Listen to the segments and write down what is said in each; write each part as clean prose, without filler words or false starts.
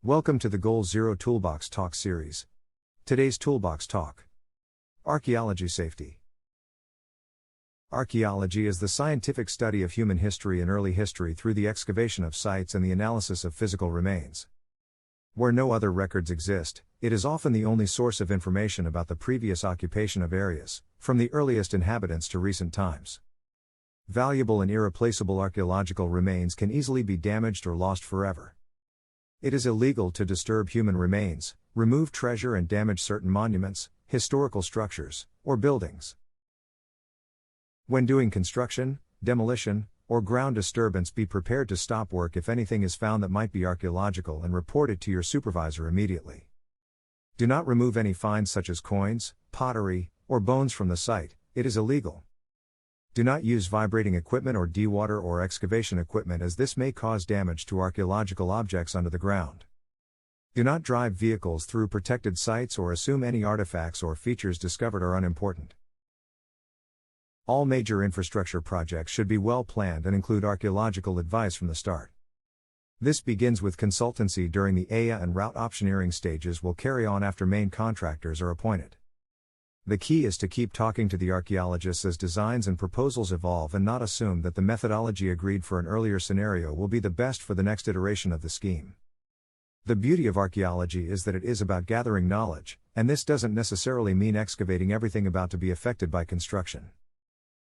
Welcome to the GoalZero Toolbox Talk series. Today's Toolbox Talk: Archaeology Safety. Archaeology is the scientific study of human history and early history through the excavation of sites and the analysis of physical remains. Where no other records exist, it is often the only source of information about the previous occupation of areas, from the earliest inhabitants to recent times. Valuable and irreplaceable archaeological remains can easily be damaged or lost forever. It is illegal to disturb human remains, remove treasure and damage certain monuments, historical structures, or buildings. When doing construction, demolition, or ground disturbance, be prepared to stop work if anything is found that might be archaeological and report it to your supervisor immediately. Do not remove any finds such as coins, pottery, or bones from the site. It is illegal. Do not use vibrating equipment or dewater or excavation equipment, as this may cause damage to archaeological objects under the ground. Do not drive vehicles through protected sites or assume any artifacts or features discovered are unimportant. All major infrastructure projects should be well planned and include archaeological advice from the start. This begins with consultancy during the AIA and route optioneering stages, will carry on after main contractors are appointed. The key is to keep talking to the archaeologists as designs and proposals evolve, and not assume that the methodology agreed for an earlier scenario will be the best for the next iteration of the scheme. The beauty of archaeology is that it is about gathering knowledge, and this doesn't necessarily mean excavating everything about to be affected by construction.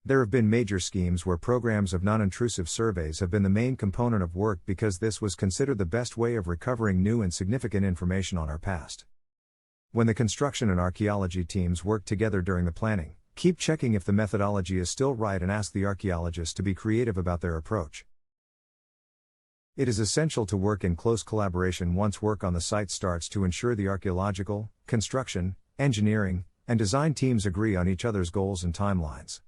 There have been major schemes where programs of non-intrusive surveys have been the main component of work because this was considered the best way of recovering new and significant information on our past. When the construction and archaeology teams work together during the planning, keep checking if the methodology is still right and ask the archaeologists to be creative about their approach. It is essential to work in close collaboration once work on the site starts to ensure the archaeological, construction, engineering, and design teams agree on each other's goals and timelines.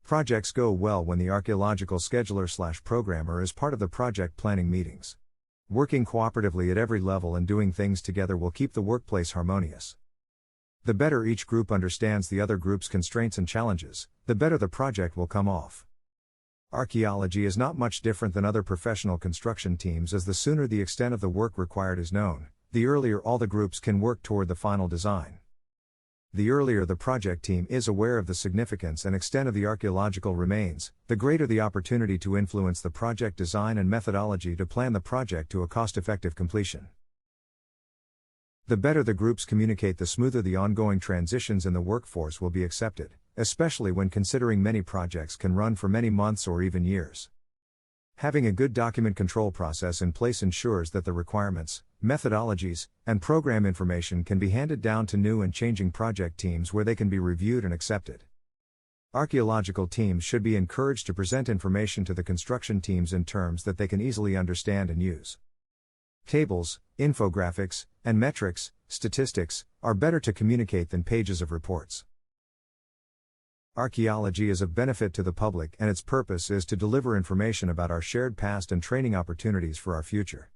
Projects go well when the archaeological scheduler/programmer is part of the project planning meetings. Working cooperatively at every level and doing things together will keep the workplace harmonious. The better each group understands the other group's constraints and challenges, the better the project will come off. Archaeology is not much different than other professional construction teams, as the sooner the extent of the work required is known, the earlier all the groups can work toward the final design. The earlier the project team is aware of the significance and extent of the archaeological remains, the greater the opportunity to influence the project design and methodology to plan the project to a cost-effective completion. The better the groups communicate, the smoother the ongoing transitions in the workforce will be accepted, especially when considering many projects can run for many months or even years. Having a good document control process in place ensures that the requirements, methodologies, and program information can be handed down to new and changing project teams where they can be reviewed and accepted. Archaeological teams should be encouraged to present information to the construction teams in terms that they can easily understand and use. Tables, infographics, and metrics, statistics, are better to communicate than pages of reports. Archaeology is of benefit to the public, and its purpose is to deliver information about our shared past and training opportunities for our future.